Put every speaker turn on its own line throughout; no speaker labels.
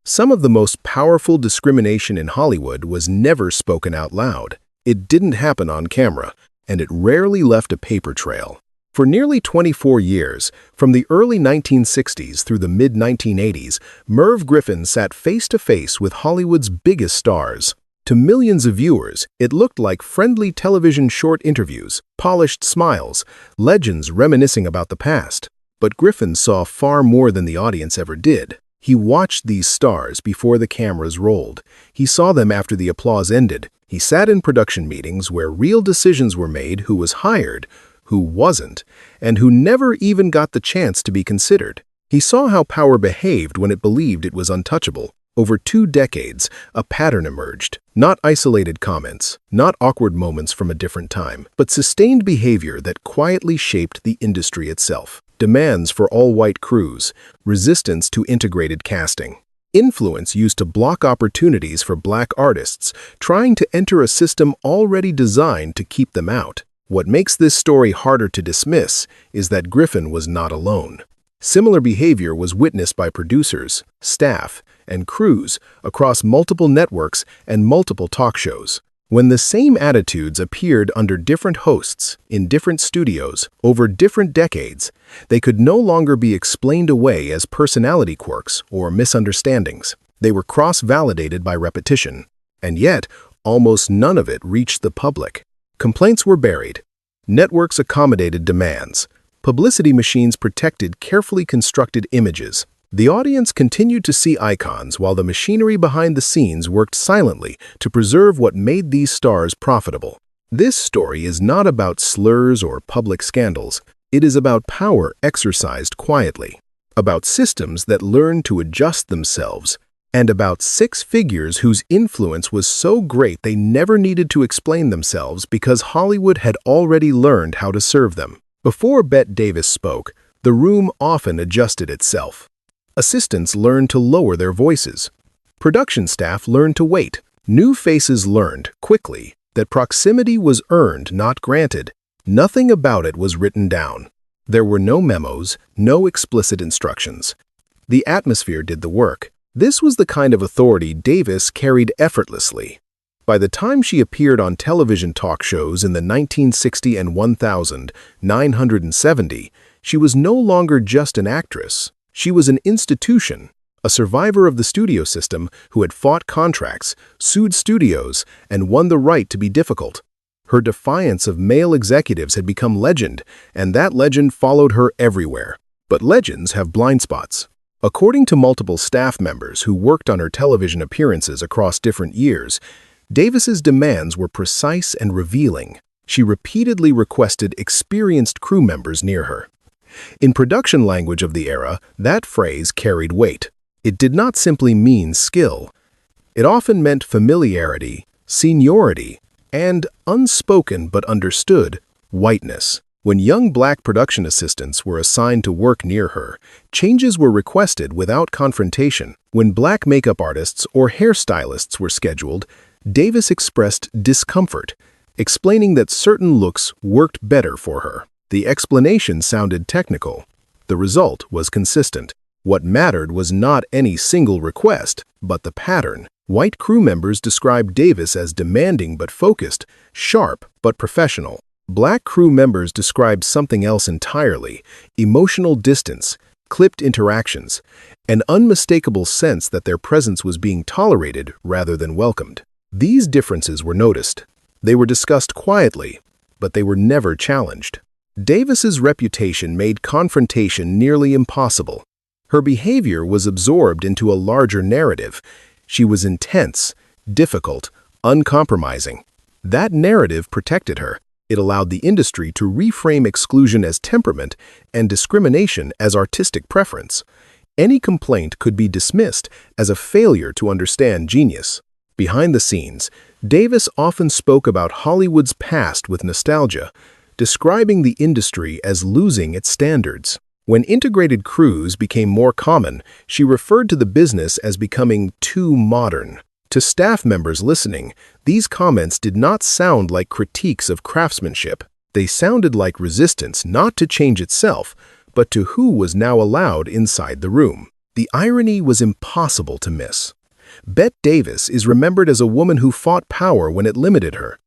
Some of the most powerful discrimination in Hollywood was never spoken out loud. It didn't happen on camera, and it rarely left a paper trail. For nearly 24 years, from the early 1960s through the mid-1980s, Merv Griffin sat face-to-face with Hollywood's biggest stars. To millions of viewers, it looked like friendly television short interviews, polished smiles, legends reminiscing about the past. But Griffin saw far more than the audience ever did. He watched these stars before the cameras rolled. He saw them after the applause ended. He sat in production meetings where real decisions were made: who was hired, who wasn't, and who never even got the chance to be considered. He saw how power behaved when it believed it was untouchable. Over 2 decades, a pattern emerged. Not isolated comments, not awkward moments from a different time, but sustained behavior that quietly shaped the industry itself. Demands for all-white crews, resistance to integrated casting, influence used to block opportunities for black artists, trying to enter a system already designed to keep them out. What makes this story harder to dismiss is that Griffin was not alone. Similar behavior was witnessed by producers, staff, and crews across multiple networks and multiple talk shows. When the same attitudes appeared under different hosts, in different studios, over different decades, they could no longer be explained away as personality quirks or misunderstandings. They were cross-validated by repetition. And yet, almost none of it reached the public. Complaints were buried. Networks accommodated demands. Publicity machines protected carefully constructed images. The audience continued to see icons while the machinery behind the scenes worked silently to preserve what made these stars profitable. This story is not about slurs or public scandals. It is about power exercised quietly, about systems that learned to adjust themselves, and about 6 figures whose influence was so great they never needed to explain themselves because Hollywood had already learned how to serve them. Before Bette Davis spoke, the room often adjusted itself. Assistants learned to lower their voices. Production staff learned to wait. New faces learned, quickly, that proximity was earned, not granted. Nothing about it was written down. There were no memos, no explicit instructions. The atmosphere did the work. This was the kind of authority Davis carried effortlessly. By the time she appeared on television talk shows in the 1960 and 1970, she was no longer just an actress. She was an institution, a survivor of the studio system who had fought contracts, sued studios, and won the right to be difficult. Her defiance of male executives had become legend, and that legend followed her everywhere. But legends have blind spots. According to multiple staff members who worked on her television appearances across different years, Davis's demands were precise and revealing. She repeatedly requested experienced crew members near her. In production language of the era, that phrase carried weight. It did not simply mean skill. It often meant familiarity, seniority, and, unspoken but understood, whiteness. When young black production assistants were assigned to work near her, changes were requested without confrontation. When black makeup artists or hairstylists were scheduled, Davis expressed discomfort, explaining that certain looks worked better for her. The explanation sounded technical. The result was consistent. What mattered was not any single request, but the pattern. White crew members described Davis as demanding but focused, sharp but professional. Black crew members described something else entirely: emotional distance, clipped interactions, an unmistakable sense that their presence was being tolerated rather than welcomed. These differences were noticed. They were discussed quietly, but they were never challenged. Davis's reputation made confrontation nearly impossible. Her behavior was absorbed into a larger narrative. She was intense, difficult, uncompromising. That narrative protected her. It allowed the industry to reframe exclusion as temperament and discrimination as artistic preference. Any complaint could be dismissed as a failure to understand genius. Behind the scenes, Davis often spoke about Hollywood's past with nostalgia, describing the industry as losing its standards. When integrated crews became more common, she referred to the business as becoming too modern. To staff members listening, these comments did not sound like critiques of craftsmanship. They sounded like resistance not to change itself, but to who was now allowed inside the room. The irony was impossible to miss. Bette Davis is remembered as a woman who fought power when it limited her.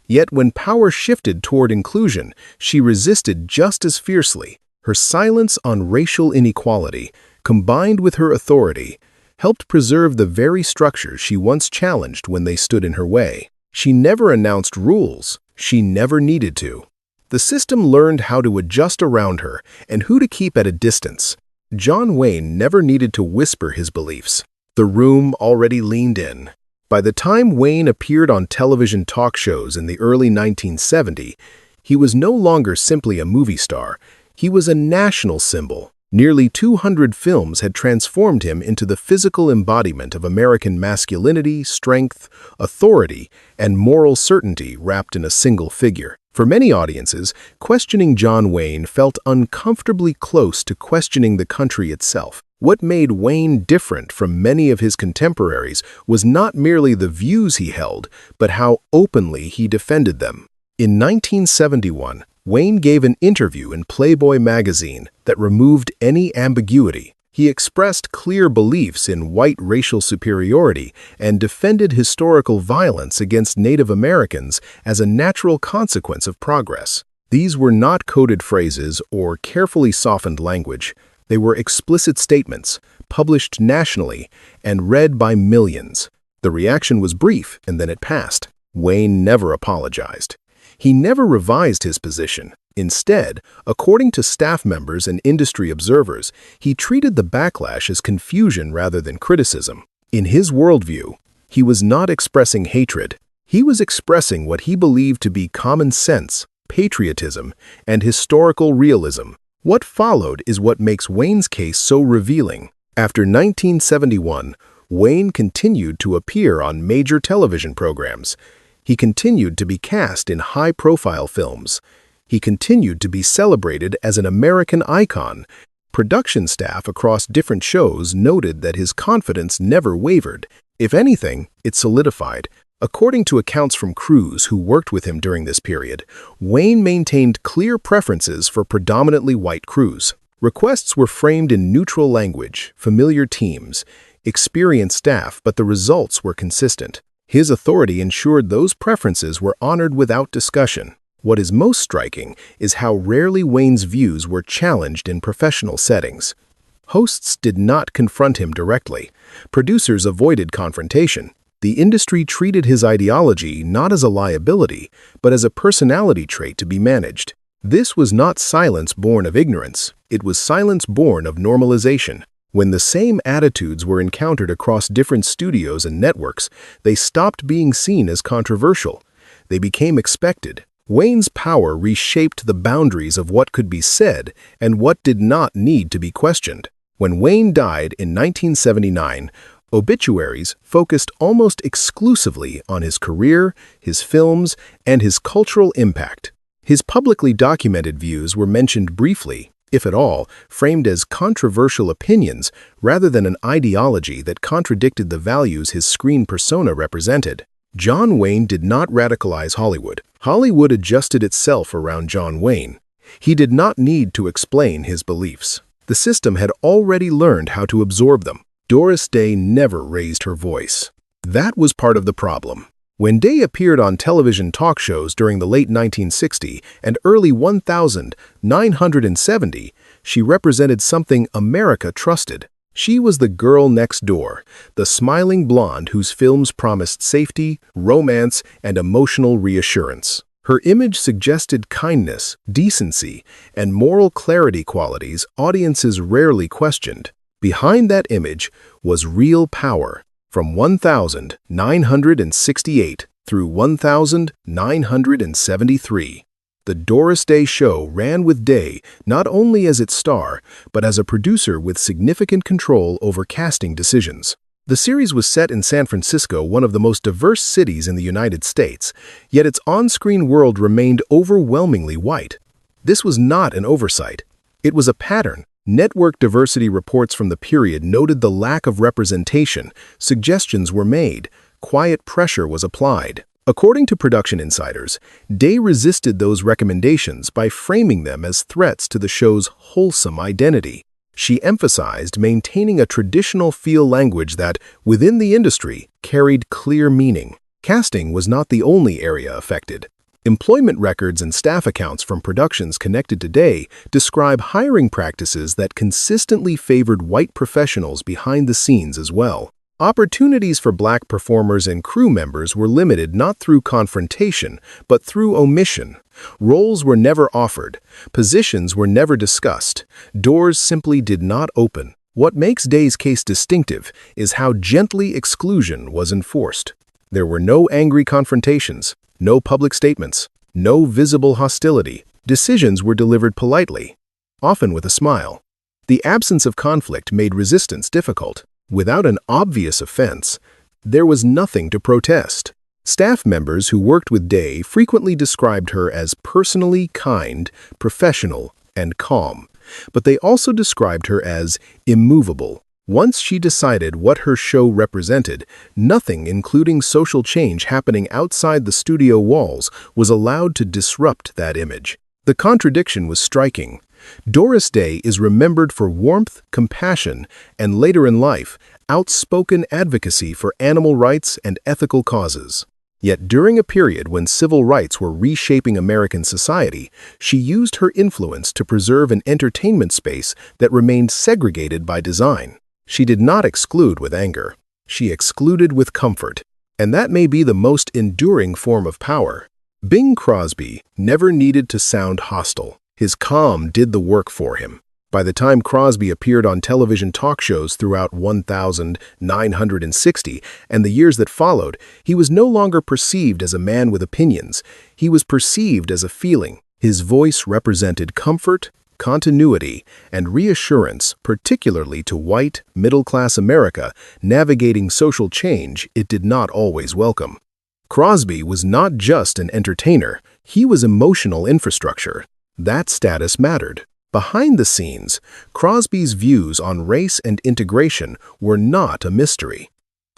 Yet when power shifted toward inclusion, she resisted just as fiercely. Her silence on racial inequality, combined with her authority, helped preserve the very structures she once challenged when they stood in her way. She never announced rules. She never needed to. The system learned how to adjust around her and who to keep at a distance. John Wayne never needed to whisper his beliefs. The room already leaned in. By the time Wayne appeared on television talk shows in the early 1970s, he was no longer simply a movie star. He was a national symbol. Nearly 200 films had transformed him into the physical embodiment of American masculinity, strength, authority, and moral certainty wrapped in a single figure. For many audiences, questioning John Wayne felt uncomfortably close to questioning the country itself. What made Wayne different from many of his contemporaries was not merely the views he held, but how openly he defended them. In 1971, Wayne gave an interview in Playboy magazine that removed any ambiguity. He expressed clear beliefs in white racial superiority and defended historical violence against Native Americans as a natural consequence of progress. These were not coded phrases or carefully softened language. They were explicit statements, published nationally, and read by millions. The reaction was brief, and then it passed. Wayne never apologized. He never revised his position. Instead, according to staff members and industry observers, he treated the backlash as confusion rather than criticism. In his worldview, he was not expressing hatred. He was expressing what he believed to be common sense, patriotism, and historical realism. What followed is what makes Wayne's case so revealing. After 1971, Wayne continued to appear on major television programs. He continued to be cast in high-profile films. He continued to be celebrated as an American icon. Production staff across different shows noted that his confidence never wavered. If anything, it solidified. According to accounts from crews who worked with him during this period, Wayne maintained clear preferences for predominantly white crews. Requests were framed in neutral language, familiar teams, experienced staff, but the results were consistent. His authority ensured those preferences were honored without discussion. What is most striking is how rarely Wayne's views were challenged in professional settings. Hosts did not confront him directly. Producers avoided confrontation. The industry treated his ideology not as a liability, but as a personality trait to be managed. This was not silence born of ignorance. It was silence born of normalization. When the same attitudes were encountered across different studios and networks, they stopped being seen as controversial. They became expected. Wayne's power reshaped the boundaries of what could be said and what did not need to be questioned. When Wayne died in 1979, obituaries focused almost exclusively on his career, his films, and his cultural impact. His publicly documented views were mentioned briefly, if at all, framed as controversial opinions rather than an ideology that contradicted the values his screen persona represented. John Wayne did not radicalize Hollywood. Hollywood adjusted itself around John Wayne. He did not need to explain his beliefs. The system had already learned how to absorb them. Doris Day never raised her voice. That was part of the problem. When Day appeared on television talk shows during the late 1960s and early 1970s, she represented something America trusted. She was the girl next door, the smiling blonde whose films promised safety, romance, and emotional reassurance. Her image suggested kindness, decency, and moral clarity qualities audiences rarely questioned. Behind that image was real power. From 1968 through 1973, the Doris Day Show ran with Day not only as its star, but as a producer with significant control over casting decisions. The series was set in San Francisco, one of the most diverse cities in the United States, yet its on-screen world remained overwhelmingly white. This was not an oversight. It was a pattern. Network diversity reports from the period noted the lack of representation. Suggestions were made. Quiet pressure was applied. According to production insiders, Day resisted those recommendations by framing them as threats to the show's wholesome identity. She emphasized maintaining a traditional feel language that, within the industry, carried clear meaning. Casting was not the only area affected. Employment records and staff accounts from productions connected today describe hiring practices that consistently favored white professionals behind the scenes as well. Opportunities for black performers and crew members were limited not through confrontation, but through omission. Roles were never offered. Positions were never discussed. Doors simply did not open. What makes Day's case distinctive is how gently exclusion was enforced. There were no angry confrontations, no public statements, no visible hostility. Decisions were delivered politely, often with a smile. The absence of conflict made resistance difficult. Without an obvious offense, there was nothing to protest. Staff members who worked with Day frequently described her as personally kind, professional, and calm, but they also described her as immovable. Once she decided what her show represented, nothing, including social change happening outside the studio walls, was allowed to disrupt that image. The contradiction was striking. Doris Day is remembered for warmth, compassion, and later in life, outspoken advocacy for animal rights and ethical causes. Yet during a period when civil rights were reshaping American society, she used her influence to preserve an entertainment space that remained segregated by design. She did not exclude with anger. She excluded with comfort. And that may be the most enduring form of power. Bing Crosby never needed to sound hostile. His calm did the work for him. By the time Crosby appeared on television talk shows throughout 1960 and the years that followed, he was no longer perceived as a man with opinions. He was perceived as a feeling. His voice represented comfort, continuity, and reassurance, particularly to white, middle-class America navigating social change it did not always welcome. Crosby was not just an entertainer, he was emotional infrastructure. That status mattered. Behind the scenes, Crosby's views on race and integration were not a mystery.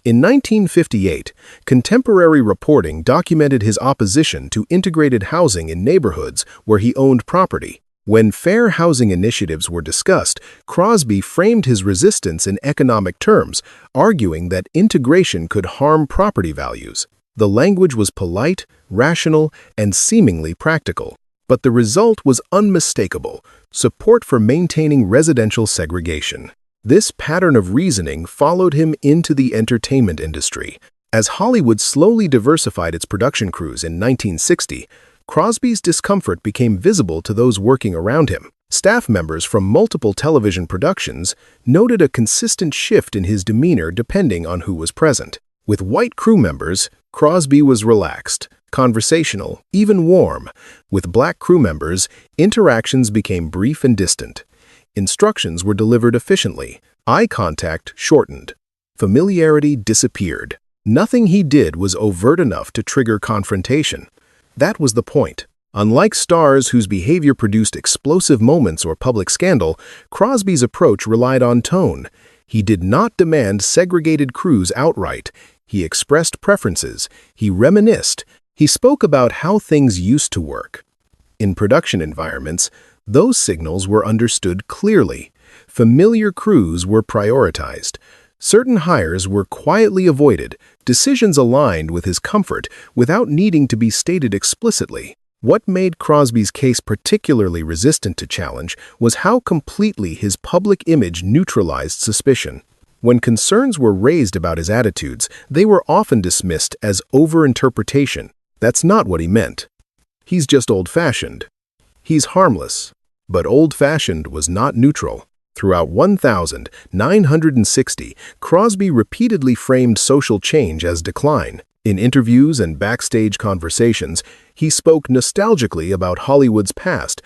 In 1958, contemporary reporting documented his opposition to integrated housing in neighborhoods where he owned property. When fair housing initiatives were discussed, Crosby framed his resistance in economic terms, arguing that integration could harm property values. The language was polite, rational, and seemingly practical. But the result was unmistakable: support for maintaining residential segregation. This pattern of reasoning followed him into the entertainment industry. As Hollywood slowly diversified its production crews in 1960, Crosby's discomfort became visible to those working around him. Staff members from multiple television productions noted a consistent shift in his demeanor depending on who was present. With white crew members, Crosby was relaxed, conversational, even warm. With black crew members, interactions became brief and distant. Instructions were delivered efficiently. Eye contact shortened. Familiarity disappeared. Nothing he did was overt enough to trigger confrontation. That was the point. Unlike stars whose behavior produced explosive moments or public scandal, Crosby's approach relied on tone. He did not demand segregated crews outright. He expressed preferences. He reminisced. He spoke about how things used to work. In production environments, those signals were understood clearly. Familiar crews were prioritized. Certain hires were quietly avoided, decisions aligned with his comfort without needing to be stated explicitly. What made Crosby's case particularly resistant to challenge was how completely his public image neutralized suspicion. When concerns were raised about his attitudes, they were often dismissed as overinterpretation. That's not what he meant. He's just old-fashioned. He's harmless. But old-fashioned was not neutral. Throughout 1960, Crosby repeatedly framed social change as decline. In interviews and backstage conversations, he spoke nostalgically about Hollywood's past,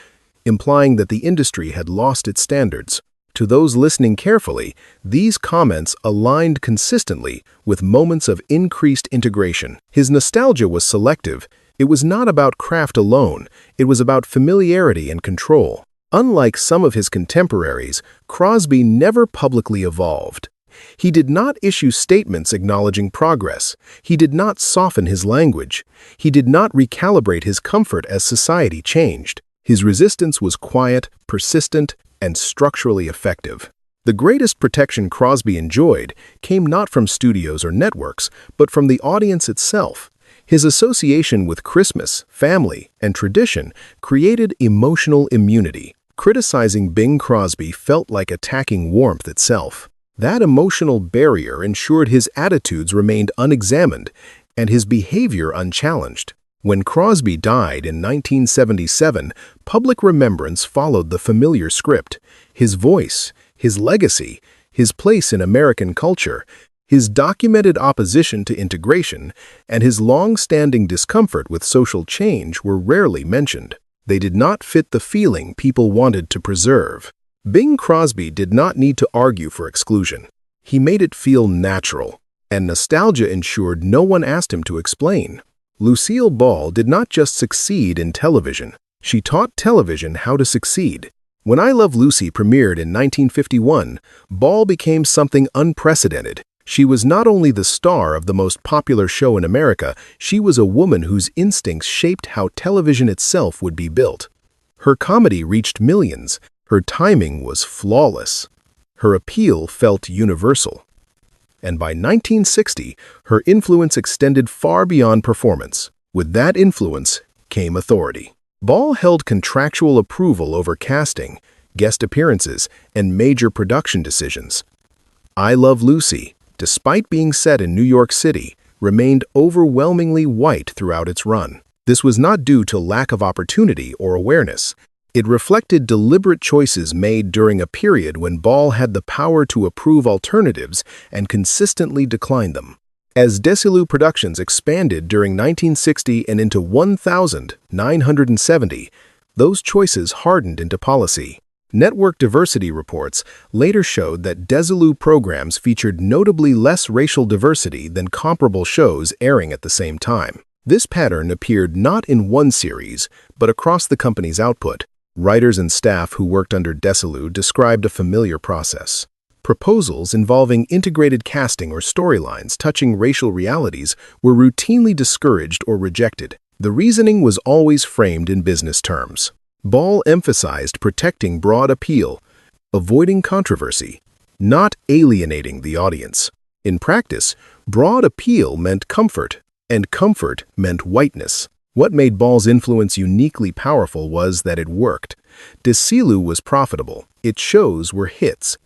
implying that the industry had lost its standards. To those listening carefully, these comments aligned consistently with moments of increased integration. His nostalgia was selective. It was not about craft alone. It was about familiarity and control. Unlike some of his contemporaries, Crosby never publicly evolved. He did not issue statements acknowledging progress. He did not soften his language. He did not recalibrate his comfort as society changed. His resistance was quiet, persistent, and structurally effective. The greatest protection Crosby enjoyed came not from studios or networks, but from the audience itself. His association with Christmas, family, and tradition created emotional immunity. Criticizing Bing Crosby felt like attacking warmth itself. That emotional barrier ensured his attitudes remained unexamined and his behavior unchallenged. When Crosby died in 1977, public remembrance followed the familiar script. His voice, his legacy, his place in American culture, his documented opposition to integration, and his long-standing discomfort with social change were rarely mentioned. They did not fit the feeling people wanted to preserve. Bing Crosby did not need to argue for exclusion. He made it feel natural, and nostalgia ensured no one asked him to explain. Lucille Ball did not just succeed in television. She taught television how to succeed. When I Love Lucy premiered in 1951, Ball became something unprecedented. She was not only the star of the most popular show in America, she was a woman whose instincts shaped how television itself would be built. Her comedy reached millions. Her timing was flawless. Her appeal felt universal. And by 1960, her influence extended far beyond performance. With that influence came authority. Ball held contractual approval over casting, guest appearances, and major production decisions. I Love Lucy, despite being set in New York City, remained overwhelmingly white throughout its run. This was not due to lack of opportunity or awareness. It reflected deliberate choices made during a period when Ball had the power to approve alternatives and consistently decline them. As Desilu Productions expanded during 1960 and into 1970, those choices hardened into policy. Network diversity reports later showed that Desilu programs featured notably less racial diversity than comparable shows airing at the same time. This pattern appeared not in one series, but across the company's output. Writers and staff who worked under Desilu described a familiar process. Proposals involving integrated casting or storylines touching racial realities were routinely discouraged or rejected. The reasoning was always framed in business terms. Ball emphasized protecting broad appeal, avoiding controversy, not alienating the audience. In practice, broad appeal meant comfort, and comfort meant whiteness. What made Ball's influence uniquely powerful was that it worked. Desilu was profitable. Its shows were hits.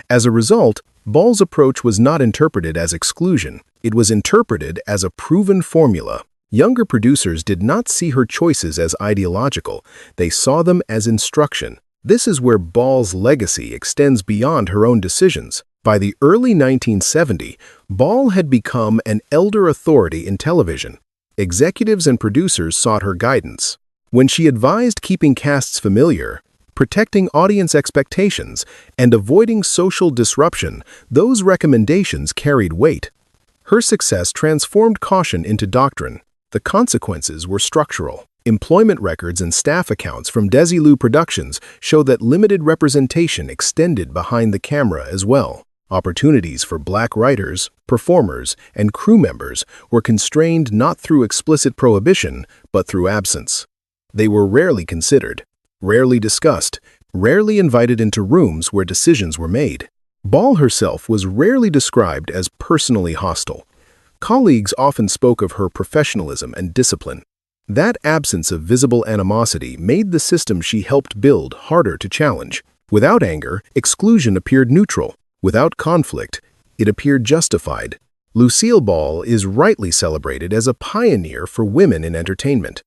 As a result, Ball's approach was not interpreted as exclusion. It was interpreted as a proven formula. Younger producers did not see her choices as ideological. They saw them as instruction. This is where Ball's legacy extends beyond her own decisions. By the early 1970s, Ball had become an elder authority in television. Executives and producers sought her guidance. When she advised keeping casts familiar, protecting audience expectations, and avoiding social disruption, those recommendations carried weight. Her success transformed caution into doctrine. The consequences were structural. Employment records and staff accounts from Desilu Productions show that limited representation extended behind the camera as well. Opportunities for black writers, performers, and crew members were constrained not through explicit prohibition, but through absence. They were rarely considered, rarely discussed, rarely invited into rooms where decisions were made. Ball herself was rarely described as personally hostile. Colleagues often spoke of her professionalism and discipline. That absence of visible animosity made the system she helped build harder to challenge. Without anger, exclusion appeared neutral. Without conflict, it appeared justified. Lucille Ball is rightly celebrated as a pioneer for women in entertainment.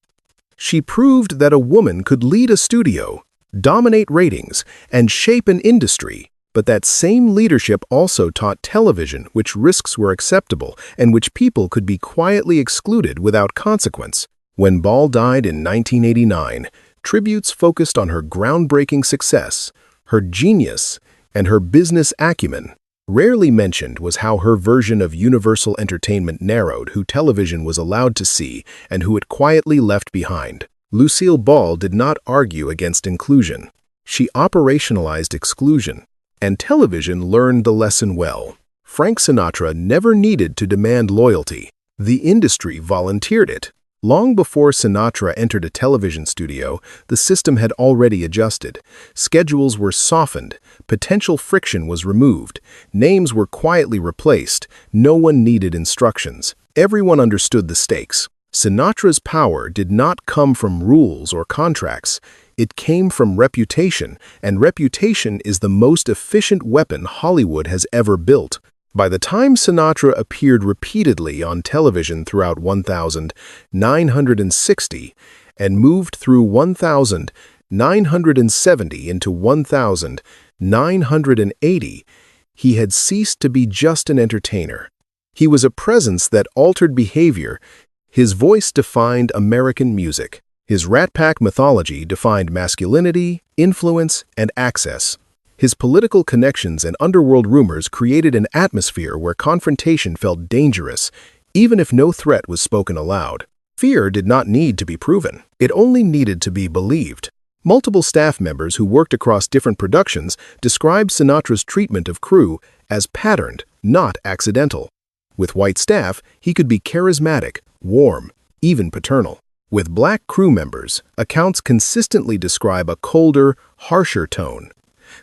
She proved that a woman could lead a studio, dominate ratings, and shape an industry, but that same leadership also taught television which risks were acceptable and which people could be quietly excluded without consequence. When Ball died in 1989, tributes focused on her groundbreaking success, her genius, and her business acumen. Rarely mentioned was how her version of universal entertainment narrowed who television was allowed to see and who it quietly left behind. Lucille Ball did not argue against inclusion. She operationalized exclusion, and television learned the lesson well. Frank Sinatra never needed to demand loyalty. The industry volunteered it. Long before Sinatra entered a television studio, the system had already adjusted. Schedules were softened, potential friction was removed, names were quietly replaced, no one needed instructions. Everyone understood the stakes. Sinatra's power did not come from rules or contracts. It came from reputation, and reputation is the most efficient weapon Hollywood has ever built. By the time Sinatra appeared repeatedly on television throughout 1960 and moved through 1970 into 1980, he had ceased to be just an entertainer. He was a presence that altered behavior. His voice defined American music. His Rat Pack mythology defined masculinity, influence, and access. His political connections and underworld rumors created an atmosphere where confrontation felt dangerous, even if no threat was spoken aloud. Fear did not need to be proven. It only needed to be believed. Multiple staff members who worked across different productions described Sinatra's treatment of crew as patterned, not accidental. With white staff, he could be charismatic, warm, even paternal. With black crew members, accounts consistently describe a colder, harsher tone.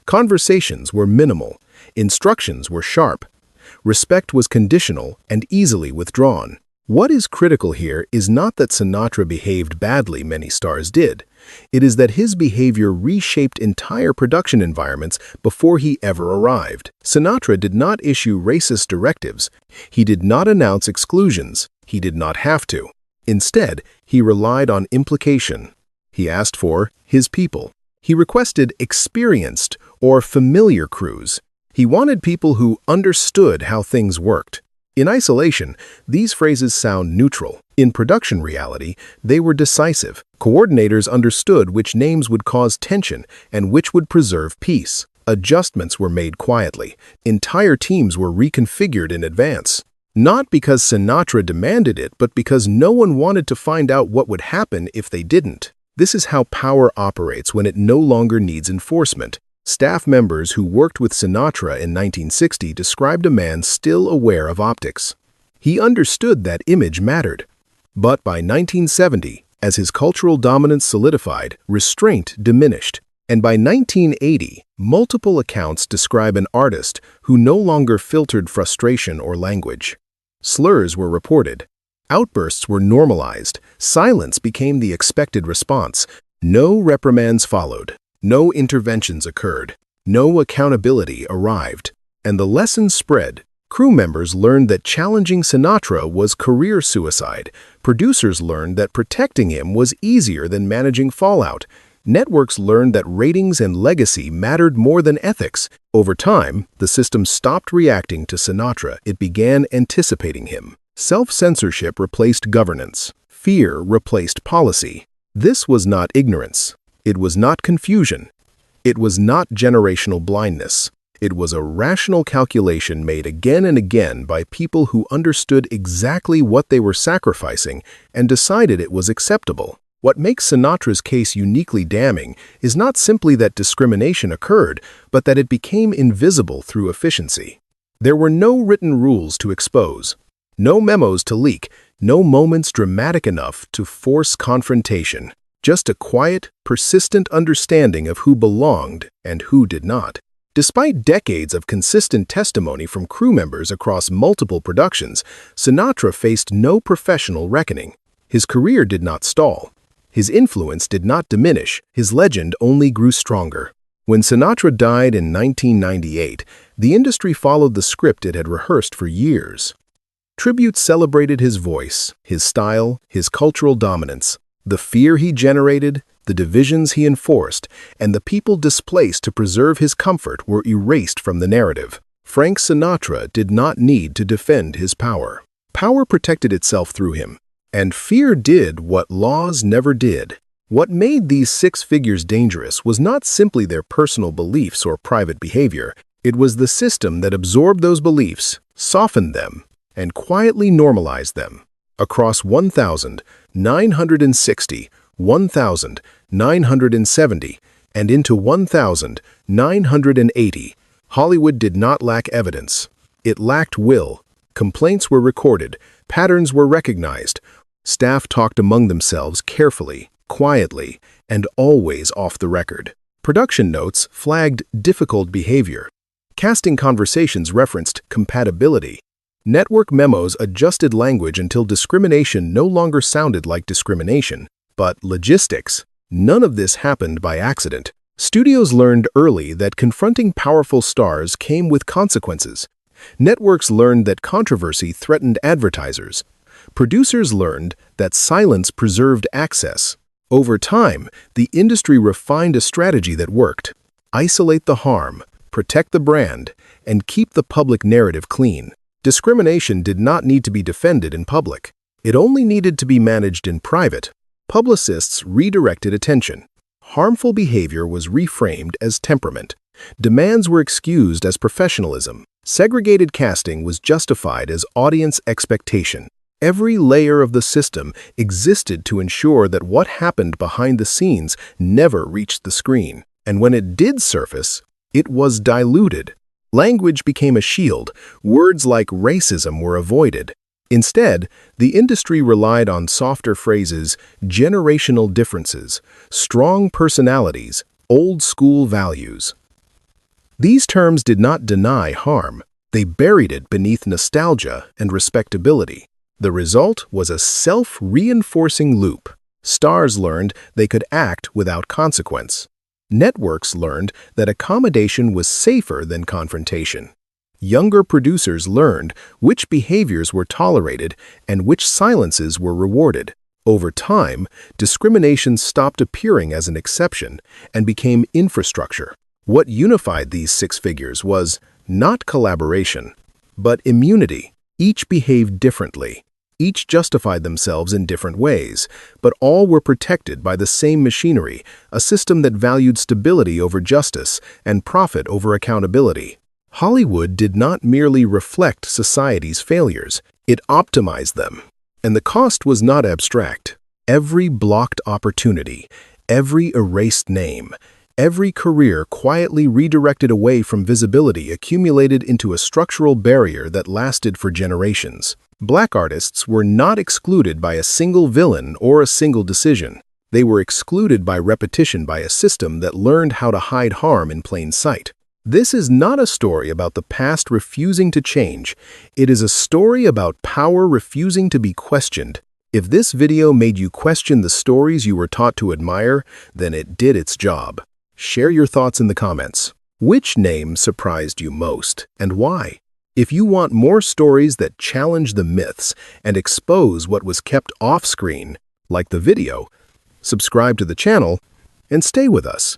Conversations were minimal, instructions were sharp, respect was conditional and easily withdrawn. What is critical here is not that Sinatra behaved badly, many stars did. It is that his behavior reshaped entire production environments before he ever arrived. Sinatra did not issue racist directives. He did not announce exclusions. He did not have to. Instead, he relied on implication. He asked for his people. He requested experienced or familiar crews. He wanted people who understood how things worked. In isolation, these phrases sound neutral. In production reality, they were decisive. Coordinators understood which names would cause tension and which would preserve peace. Adjustments were made quietly. Entire teams were reconfigured in advance. Not because Sinatra demanded it, but because no one wanted to find out what would happen if they didn't. This is how power operates when it no longer needs enforcement. Staff members who worked with Sinatra in 1960 described a man still aware of optics. He understood that image mattered. But by 1970, as his cultural dominance solidified, restraint diminished. And by 1980, multiple accounts describe an artist who no longer filtered frustration or language. Slurs were reported. Outbursts were normalized. Silence became the expected response. No reprimands followed. No interventions occurred. No accountability arrived. And the lesson spread. Crew members learned that challenging Sinatra was career suicide. Producers learned that protecting him was easier than managing fallout. Networks learned that ratings and legacy mattered more than ethics. Over time, the system stopped reacting to Sinatra. It began anticipating him. Self-censorship replaced governance. Fear replaced policy. This was not ignorance. It was not confusion. It was not generational blindness. It was a rational calculation made again and again by people who understood exactly what they were sacrificing and decided it was acceptable. What makes Sinatra's case uniquely damning is not simply that discrimination occurred, but that it became invisible through efficiency. There were no written rules to expose, no memos to leak, no moments dramatic enough to force confrontation. Just a quiet, persistent understanding of who belonged and who did not. Despite decades of consistent testimony from crew members across multiple productions, Sinatra faced no professional reckoning. His career did not stall. His influence did not diminish. His legend only grew stronger. When Sinatra died in 1998, the industry followed the script it had rehearsed for years. Tributes celebrated his voice, his style, his cultural dominance. The fear he generated, the divisions he enforced, and the people displaced to preserve his comfort were erased from the narrative. Frank Sinatra did not need to defend his power. Power protected itself through him. And fear did what laws never did. What made these six figures dangerous was not simply their personal beliefs or private behavior. It was the system that absorbed those beliefs, softened them, and quietly normalized them. Across 1960, 1970, and into 1980, Hollywood did not lack evidence. It lacked will. Complaints were recorded, patterns were recognized, Staff talked among themselves carefully, quietly, and always off the record. Production notes flagged difficult behavior. Casting conversations referenced compatibility. Network memos adjusted language until discrimination no longer sounded like discrimination, but logistics. None of this happened by accident. Studios learned early that confronting powerful stars came with consequences. Networks learned that controversy threatened advertisers. Producers learned that silence preserved access. Over time, the industry refined a strategy that worked: isolate the harm, protect the brand, and keep the public narrative clean. Discrimination did not need to be defended in public. It only needed to be managed in private. Publicists redirected attention. Harmful behavior was reframed as temperament. Demands were excused as professionalism. Segregated casting was justified as audience expectation. Every layer of the system existed to ensure that what happened behind the scenes never reached the screen. And when it did surface, it was diluted. Language became a shield. Words like racism were avoided. Instead, the industry relied on softer phrases, generational differences, strong personalities, old-school values. These terms did not deny harm. They buried it beneath nostalgia and respectability. The result was a self-reinforcing loop. Stars learned they could act without consequence. Networks learned that accommodation was safer than confrontation. Younger producers learned which behaviors were tolerated and which silences were rewarded. Over time, discrimination stopped appearing as an exception and became infrastructure. What unified these six figures was not collaboration, but immunity. Each behaved differently. Each justified themselves in different ways, but all were protected by the same machinery, a system that valued stability over justice and profit over accountability. Hollywood did not merely reflect society's failures, it optimized them. And the cost was not abstract. Every blocked opportunity, every erased name, every career quietly redirected away from visibility accumulated into a structural barrier that lasted for generations. Black artists were not excluded by a single villain or a single decision. They were excluded by repetition by a system that learned how to hide harm in plain sight. This is not a story about the past refusing to change. It is a story about power refusing to be questioned. If this video made you question the stories you were taught to admire, then it did its job. Share your thoughts in the comments. Which name surprised you most, and why? If you want more stories that challenge the myths and expose what was kept off-screen, like the video, subscribe to the channel and stay with us.